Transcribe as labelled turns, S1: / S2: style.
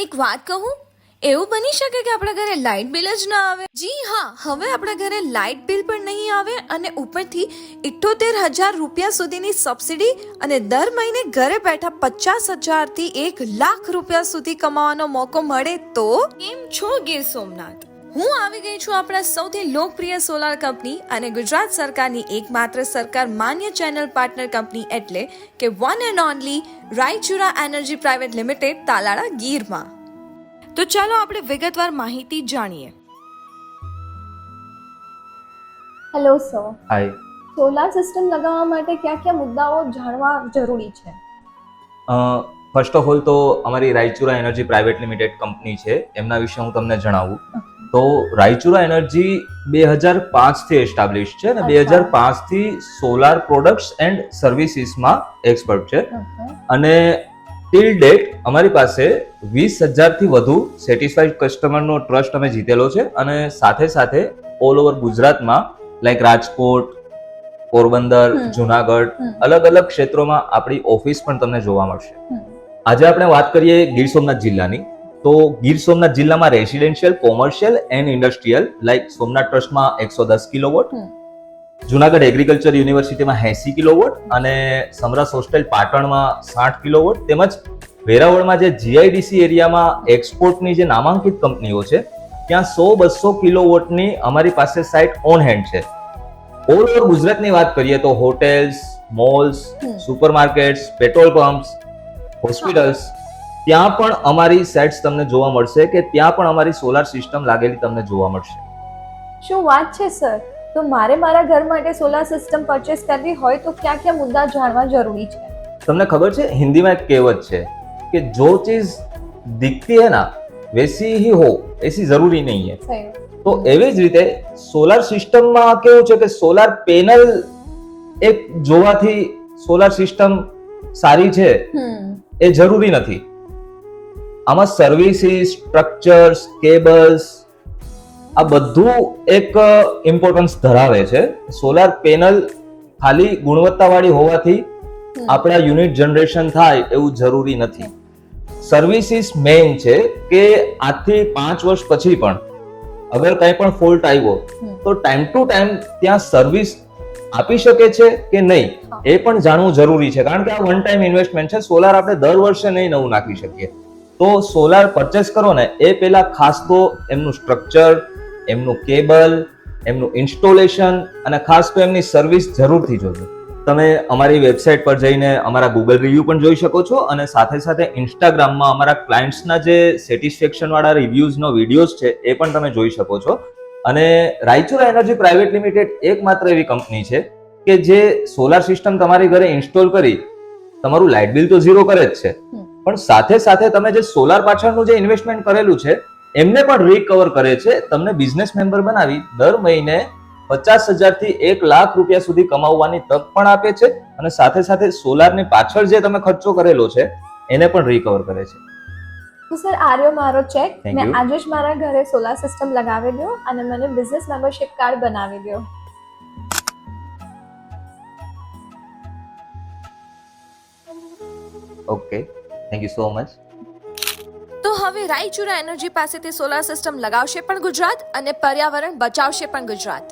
S1: એક વાત કહું, એવું બની શકે કે આપણા ઘરે લાઇટ બિલ જ ના આવે? જી હા, હવે આપણા ઘરે લાઇટ બિલ પણ નહીં આવે અને ઉપરથી 78,000 રૂપિયા સુધીની સબસિડી અને દર મહિને ઘરે બેઠા 50,000 થી 1,00,000 રૂપિયા સુધી કમાવાનો મોકો મળે તો? કેમ છો ગીર સોમનાથ? હું આવી ગઈ છું આપણા સૌથી લોકપ્રિય સોલાર કંપની અને ગુજરાત સરકારની એકમાત્ર સરકાર માન્ય ચેનલ પાર્ટનર કંપની એટલે કે one and only Raichura energy private limited, Talala, ગીરમાં. તો ચાલો આપણે વિગતવાર માહિતી જાણીએ.
S2: Hello sir,
S3: hi.
S2: Solar system લગાવવા માટે કયા કયા મુદ્દાઓ જાણવા જરૂરી છે?
S3: ફર્સ્ટ ઓફ ઓલ તો અમારી Raichura energy private limited company છે, એમના વિશે હું તમને જણાવું તો રાયચુરા એનર્જી 2005 થી એસ્ટાબ્લિશ છે અને 2005 થી સોલાર પ્રોડક્ટ્સ એન્ડ સર્વિસીસમાં એક્સપર્ટ છે અને ટિલ ડેટ અમારી પાસે 20,000 થી વધુ સેટિસ્ફાઈડ કસ્ટમરનો ટ્રસ્ટ અમે જીતેલો છે અને સાથે સાથે ઓલ ઓવર ગુજરાતમાં લાઈક રાજકોટ, પોરબંદર, જુનાગઢ, અલગ અલગ ક્ષેત્રોમાં આપણી ઓફિસ પણ તમને જોવા મળશે. આજે આપણે વાત કરીએ ગીર સોમનાથ જિલ્લાની, તો ગીર સોમનાથ જિલ્લામાં residential, commercial and industrial like Somnath ટ્રસ્ટમાં 110 કિલોવોટ, જુનાગઢ એગ્રીકલ્ચર યુનિવર્સિટીમાં 80 કિલોવોટ અને સમરસ હોસ્ટેલ પાટણમાં 60 કિલોવોટ તેમજ વેરાવળમાં જે જીઆઈડીસી એરિયામાં એક્સપોર્ટની જે નામાંકિત કંપનીઓ છે ત્યાં 100-200 કિલોવોટની અમારી પાસે સાઇટ ઓન હેન્ડ છે. ઓલ ઓવર ગુજરાતની વાત કરીએ તો hotels, malls, supermarkets, petrol pumps, hospitals, ત્યાં પણ અમારી સેટ્સ તમને જોવા મળશે કે ત્યાં પણ અમારી સોલાર સિસ્ટમ લાગેલી તમને જોવા મળશે.
S2: શું વાત છે સર! તો મારે મારા ઘર માટે સોલાર સિસ્ટમ પરચેસ કરવી હોય તો કયા કયા મુદ્દા જાણવા જરૂરી છે?
S3: તમને ખબર છે હિન્દીમાં એક કહેવત છે કે જો ચીજ દિખતી है ना वैसी ही हो ऐसी जरूरी नहीं है. તો એવી જ રીતે સોલાર સિસ્ટમમાં કેવું છે કે સોલાર પેનલ એક જોવાથી સોલાર સિસ્ટમ સારી છે એ જરૂરી નથી. આમાં સર્વિસીસ, સ્ટ્રક્ચર્સ, કેબલ્સ આ બધું એક ઇમ્પોર્ટન્સ ધરાવે છે. સોલાર પેનલ ખાલી ગુણવત્તાવાળી હોવાથી આપણા યુનિટ જનરેશન થાય એવું જરૂરી નથી. સર્વિસીસ મેઇન છે કે આજથી 5 વર્ષ પછી પણ અગર કંઈ પણ ફોલ્ટ આવ્યો તો ટાઈમ ટુ ટાઈમ ત્યાં સર્વિસ આપી શકે છે કે નહીં એ પણ જાણવું જરૂરી છે, કારણ કે આ વન ટાઈમ ઇન્વેસ્ટમેન્ટ છે. સોલાર આપણે દર વર્ષે નહીં નવું નાખી શકીએ. તો સોલાર પરચેસ કરો ને એ પહેલા ખાસ તો એમનું સ્ટ્રક્ચર, એમનું કેબલ, એમનું ઇન્સ્ટોલેશન અને ખાસ તો એમની સર્વિસ જરૂરથી જોજો. તમે અમારી વેબસાઇટ પર જઈને અમારા ગૂગલ રિવ્યુ પણ જોઈ શકો છો અને સાથે સાથે ઇન્સ્ટાગ્રામમાં અમારા ક્લાયન્ટ્સના જે સેટિસ્ફેક્શન વાળા રિવ્યુઝનો વિડીયોઝ છે એ પણ તમે જોઈ શકો છો. અને રાયચુરા એનર્જી પ્રાઇવેટ લિમિટેડ એકમાત્ર એવી કંપની છે કે જે સોલાર સિસ્ટમ તમારી ઘરે ઇન્સ્ટોલ કરી તમારું લાઇટ બિલ તો ઝીરો કરે જ છે, પણ સાથે સાથે તમે જે સોલાર પાછળનું જે ઇન્વેસ્ટમેન્ટ કરેલું છે એમને પણ રિકવર કરે છે. તમને બિઝનેસ મેમ્બર બનાવી દર મહિને 50,000 થી 1,00,000 રૂપિયા સુધી કમાવવાની તક પણ આપે છે અને સાથે સાથે સોલારની પાછળ જે તમે ખર્ચો કરેલો છે એને પણ રિકવર કરે છે.
S2: તો સર, આર્યો મારો ચેક.
S3: Thank
S2: મેં
S3: you.
S2: આજે જ મારા ઘરે સોલાર સિસ્ટમ લગાવી દો અને મને બિઝનેસ મેમ્બરશિપ કાર્ડ બનાવી દો.
S3: Okay, thank you so much.
S1: તો હવે રાયચુરા એનર્જી પાસેથી સોલાર સિસ્ટમ લગાવશે પણ ગુજરાત અને પર્યાવરણ બચાવશે પણ ગુજરાત.